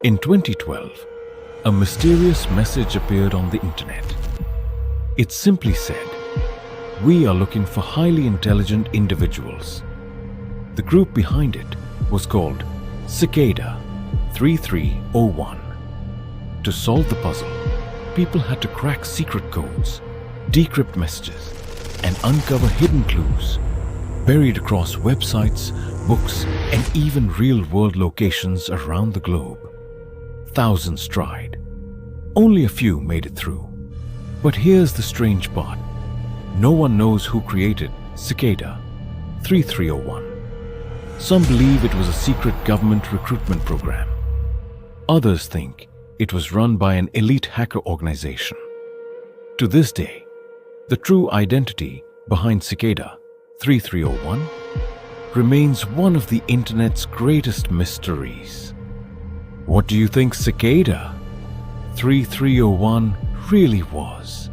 In 2012, a mysterious message appeared on the internet. It simply said, "We are looking for highly intelligent individuals." The group behind it was called Cicada 3301. To solve the puzzle, people had to crack secret codes, decrypt messages, and uncover hidden clues buried across websites, books, and even real-world locations around the globe. Thousands tried. Only a few made it through. But here's the strange part. No one knows who created Cicada 3301. Some believe it was a secret government recruitment program. Others think it was run by an elite hacker organization. To this day, the true identity behind Cicada 3301 remains one of the internet's greatest mysteries. What do you think Cicada 3301 really was?